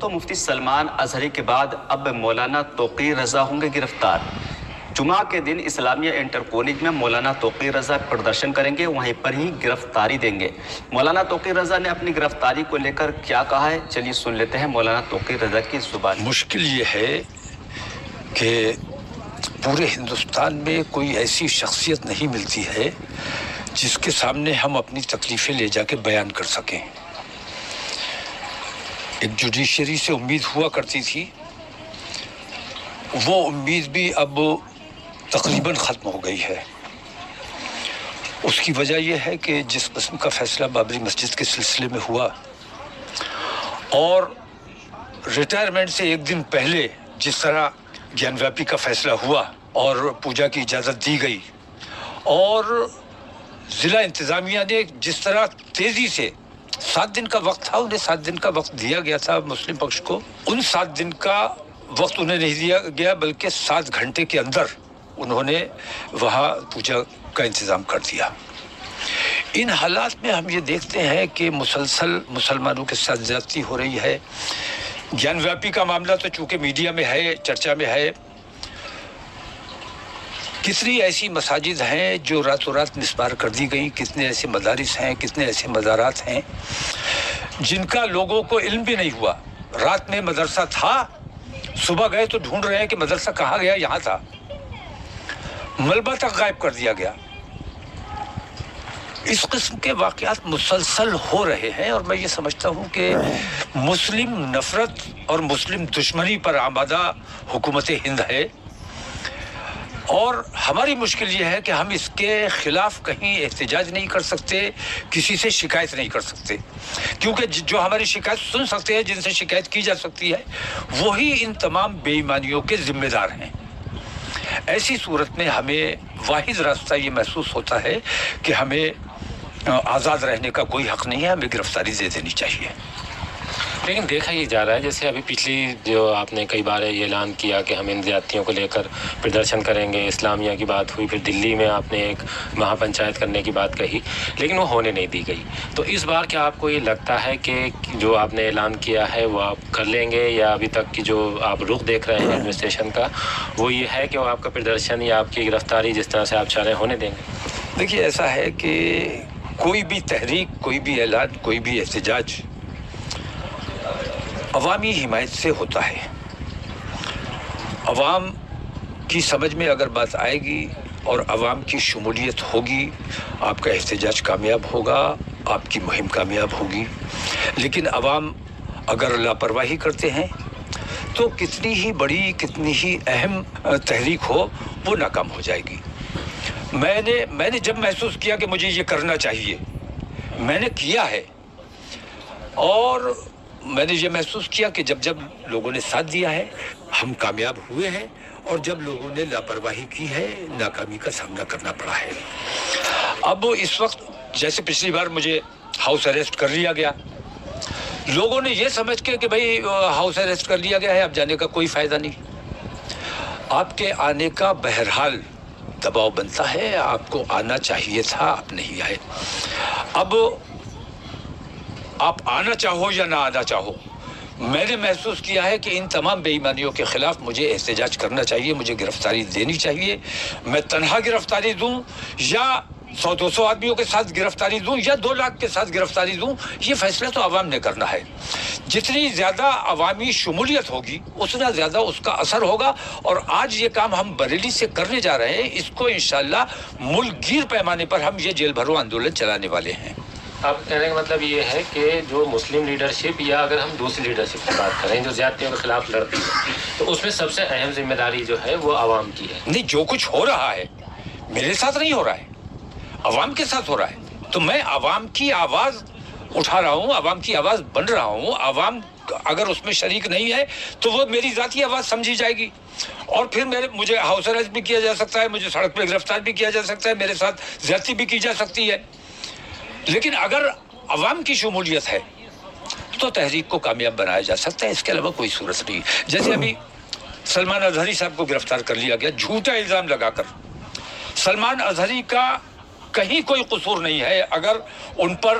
تو مفتی سلمان اظہری کے بعد اب مولانا توقیر رضا ہوں گے گرفتار۔ جمعہ کے دن اسلامیہ انٹر کالج میں مولانا توقیر رضا پردرشن کریں گے، وہیں پر ہی گرفتاری دیں گے۔ مولانا توقیر رضا نے اپنی گرفتاری کو لے کر کیا کہا ہے، چلیے سن لیتے ہیں مولانا توقیر رضا کی زبان۔ مشکل یہ ہے کہ پورے ہندوستان میں کوئی ایسی شخصیت نہیں ملتی ہے جس کے سامنے ہم اپنی تکلیفیں لے جا کے بیان کر سکیں۔ ایک جوڈیشری سے امید ہوا کرتی تھی، وہ امید بھی اب تقریباً ختم ہو گئی ہے۔ اس کی وجہ یہ ہے کہ جس قسم کا فیصلہ بابری مسجد کے سلسلے میں ہوا اور ریٹائرمنٹ سے ایک دن پہلے جس طرح گیان ویاپی کا فیصلہ ہوا اور پوجا کی اجازت دی گئی، اور ضلع انتظامیہ نے جس طرح تیزی سے 7 دن کا وقت تھا، انہیں 7 دن کا وقت دیا گیا تھا مسلم پکش کو، ان 7 دن کا وقت انہیں نہیں دیا گیا بلکہ 7 گھنٹے کے اندر انہوں نے وہاں پوجا کا انتظام کر دیا۔ ان حالات میں ہم یہ دیکھتے ہیں کہ مسلسل مسلمانوں کے ساتھ زیادتی ہو رہی ہے۔ گیان ویاپی کا معاملہ تو چونکہ میڈیا میں ہے، چرچا میں ہے، کتنی ایسی مساجد ہیں جو راتوں رات مسمار کر دی گئیں، کتنے ایسے مدارس ہیں، کتنے ایسے مزارات ہیں جن کا لوگوں کو علم بھی نہیں ہوا۔ رات میں مدرسہ تھا، صبح گئے تو ڈھونڈ رہے ہیں کہ مدرسہ کہاں گیا، یہاں تھا، ملبہ تک غائب کر دیا گیا۔ اس قسم کے واقعات مسلسل ہو رہے ہیں، اور میں یہ سمجھتا ہوں کہ مسلم نفرت اور مسلم دشمنی پر آمادہ حکومت ہند ہے، اور ہماری مشکل یہ ہے کہ ہم اس کے خلاف کہیں احتجاج نہیں کر سکتے، کسی سے شکایت نہیں کر سکتے، کیونکہ جو ہماری شکایت سن سکتے ہیں، جن سے شکایت کی جا سکتی ہے، وہی ان تمام بے ایمانیوں کے ذمہ دار ہیں۔ ایسی صورت میں ہمیں واحد راستہ یہ محسوس ہوتا ہے کہ ہمیں آزاد رہنے کا کوئی حق نہیں ہے، ہمیں گرفتاری دے دینی چاہیے۔ لیکن دیکھا یہ جا رہا ہے جیسے ابھی پچھلی جو آپ نے کئی بار یہ اعلان کیا کہ ہم ان زیادتیوں کو لے کر پردرشن کریں گے، اسلامیہ کی بات ہوئی، پھر دلی میں آپ نے ایک مہا پنچایت کرنے کی بات کہی، لیکن وہ ہونے نہیں دی گئی۔ تو اس بار کیا آپ کو یہ لگتا ہے کہ جو آپ نے اعلان کیا ہے وہ آپ کر لیں گے، یا ابھی تک کی جو آپ رخ دیکھ رہے ہیں ایڈمنسٹریشن کا وہ یہ ہے کہ وہ آپ کا پردرشن یا آپ کی گرفتاری جس طرح سے آپ چاہ رہے ہیں ہونے دیں گے؟ دیکھیے، ایسا ہے کہ کوئی بھی تحریک، کوئی بھی اعلان، کوئی بھی احتجاج عوامی حمایت سے ہوتا ہے۔ عوام کی سمجھ میں اگر بات آئے گی اور عوام کی شمولیت ہوگی، آپ کا احتجاج کامیاب ہوگا، آپ کی مہم کامیاب ہوگی۔ لیکن عوام اگر لاپرواہی کرتے ہیں تو کتنی ہی بڑی، کتنی ہی اہم تحریک ہو، وہ ناکام ہو جائے گی۔ میں نے جب محسوس کیا کہ مجھے یہ کرنا چاہیے، میں نے کیا ہے، اور میں نے یہ محسوس کیا کہ جب لوگوں نے ساتھ دیا ہے ہم کامیاب ہوئے ہیں، اور جب لوگوں نے لاپرواہی کی ہے ناکامی کا سامنا کرنا پڑا ہے۔ اب اس وقت جیسے پچھلی بار مجھے ہاؤس اریسٹ کر لیا گیا، لوگوں نے یہ سمجھ کے کہ بھئی ہاؤس اریسٹ کر لیا گیا ہے، اب جانے کا کوئی فائدہ نہیں۔ آپ کے آنے کا بہرحال دباؤ بنتا ہے، آپ کو آنا چاہیے تھا، آپ نہیں آئے۔ اب آپ آنا چاہو یا نہ آنا چاہو، میں نے محسوس کیا ہے کہ ان تمام بے ایمانیوں کے خلاف مجھے احتجاج کرنا چاہیے، مجھے گرفتاری دینی چاہیے۔ میں تنہا گرفتاری دوں یا 100-200 آدمیوں کے ساتھ گرفتاری دوں یا 2 لاکھ کے ساتھ گرفتاری دوں، یہ فیصلہ تو عوام نے کرنا ہے۔ جتنی زیادہ عوامی شمولیت ہوگی اتنا زیادہ اس کا اثر ہوگا، اور آج یہ کام ہم بریلی سے کرنے جا رہے ہیں، اس کو انشاءاللہ ملک گیر پیمانے پر ہم یہ جیل بھرو آندولن چلانے والے ہیں۔ آپ کہنے کا مطلب یہ ہے کہ جو مسلم لیڈرشپ، یا اگر ہم دوسری لیڈرشپ کی بات کریں جو زیادتیوں کے خلاف لڑتی ہے، تو اس میں سب سے اہم ذمہ داری جو ہے وہ عوام کی ہے۔ نہیں، جو کچھ ہو رہا ہے میرے ساتھ نہیں ہو رہا ہے، عوام کے ساتھ ہو رہا ہے، تو میں عوام کی آواز اٹھا رہا ہوں، عوام کی آواز بن رہا ہوں۔ عوام اگر اس میں شریک نہیں ہے تو وہ میری ذاتی آواز سمجھی جائے گی، اور پھر مجھے ہاؤس اریسٹ بھی کیا جا سکتا ہے، مجھے سڑک پہ گرفتار بھی کیا جا سکتا ہے، میرے ساتھ زیادتی بھی کی جا سکتی ہے۔ لیکن اگر عوام کی شمولیت ہے تو تحریک کو کامیاب بنایا جا سکتا ہے، اس کے علاوہ کوئی صورت نہیں۔ جیسے ابھی سلمان اظہری صاحب کو گرفتار کر لیا گیا جھوٹا الزام لگا کر۔ سلمان اظہری کا کہیں کوئی قصور نہیں ہے، اگر ان پر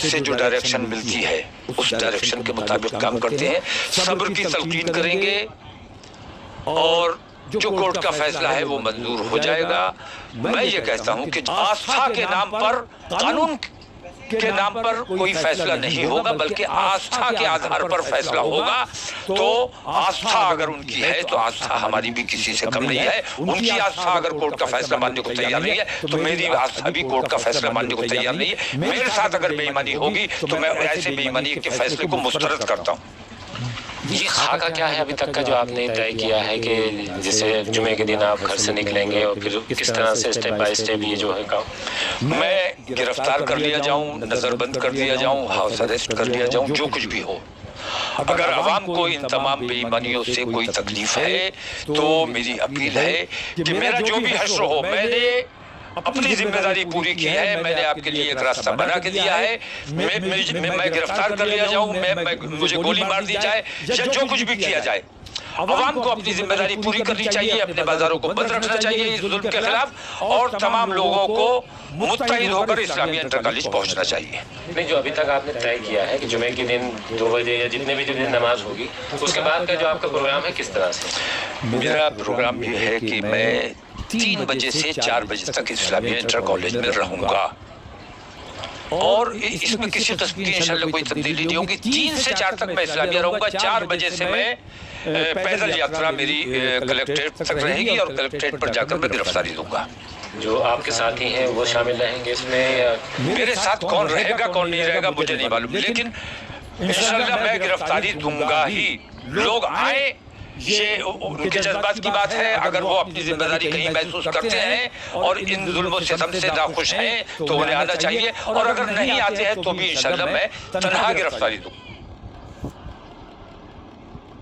سے جو ڈائریکشن ملتی ہے اس ڈائریکشن کے مطابق کام کرتے ہیں، صبر کی تلقین کریں گے اور جو کورٹ کا فیصلہ ہے وہ منظور ہو جائے گا۔ میں یہ کہتا ہوں کہ آستھا کے نام پر، قانون کے نام پر کوئی فیصلہ نہیں ہوگا، بلکہ آستھا کے آدھار پر فیصلہ ہوگا۔ تو آستھا اگر ان کی ہے تو آستھا ہماری بھی کسی سے کم نہیں ہے۔ ان کی آستھا اگر کورٹ کا فیصلہ ماننے کو تیار نہیں ہے تو میری آستھا بھی کورٹ کا فیصلہ ماننے کو تیار نہیں ہے۔ میرے ساتھ اگر بے ایمانی ہوگی تو میں ایسے بے ایمانی کے فیصلے کو مسترد کرتا ہوں۔ یہ خاکہ کیا ہے ابھی تک کا جو آپ نے طے کیا ہے کہ جسے جمعے کے دن آپ گھر سے نکلیں گے اور پھر کس طرح سے اسٹیپ بائی اسٹیپ یہ جو ہے کام؟ میں گرفتار کر لیا جاؤں، نظر بند کر لیا جاؤں، ہاؤس اریسٹ کر لیا جاؤں، جو کچھ بھی ہو، اگر عوام کو ان تمام بے ایمانیوں سے کوئی تکلیف ہے تو میری اپیل ہے کہ میرا جو بھی حشر ہو، میں نے اپنی ذمہ داری پوری کی ہے، میں نے آپ کے لیے ایک راستہ بنا کے دیا ہے۔ میں گرفتار کر لیا جاؤں، مجھے گولی مار دی جائے یا جو کچھ بھی کیا جائے، عوام کو اپنی ذمہ داری پوری کرنی چاہیے، اپنے بازاروں کو بند رکھنا چاہیے اس ظلم کے خلاف، اور تمام لوگوں کو متحد ہو کر اسلامیہ انٹر کالج پہنچنا چاہیے۔ نہیں، جو ابھی تک آپ نے طے کیا ہے کہ جمعے کے دن 2 بجے یا جتنے بھی دن نماز ہوگی، اس کے بعد کا جو آپ کا پروگرام ہے کس طرح سے؟ میرا پروگرام یہ ہے کہ میں 3 بجے سے 4 بجے تک اسلامیہ انٹر کالج میں رہوں گا، اور اس میں کسی قسم کی انشاءاللہ کوئی تبدیلی نہیں ہوگی۔ 3 سے 4 تک میں اسلامیہ رہوں گا، 4 بجے سے میں پیدل یاترا میری کلیکٹریٹ تک رہے گی، اور کلیکٹریٹ پر جا کر میں گرفتاری دوں گا۔ جو آپ کے ساتھی ہیں وہ شامل رہیں گے اس میں؟ میرے ساتھ کون رہے گا کون نہیں رہے گا مجھے نہیں معلوم، لیکن انشاءاللہ میں گرفتاری دوں گا ہی۔ لوگ آئیں، یہ ان کے جذبات کی بات ہے، اگر وہ اپنی ذمہ داری کہیں محسوس کرتے ہیں اور ان ظلم و ستم سے ناخوش ہیں تو انہیں آنا چاہیے، اور اگر نہیں آتے ہیں تو بھی انشاءاللہ میں تنہا گرفتاری دوں۔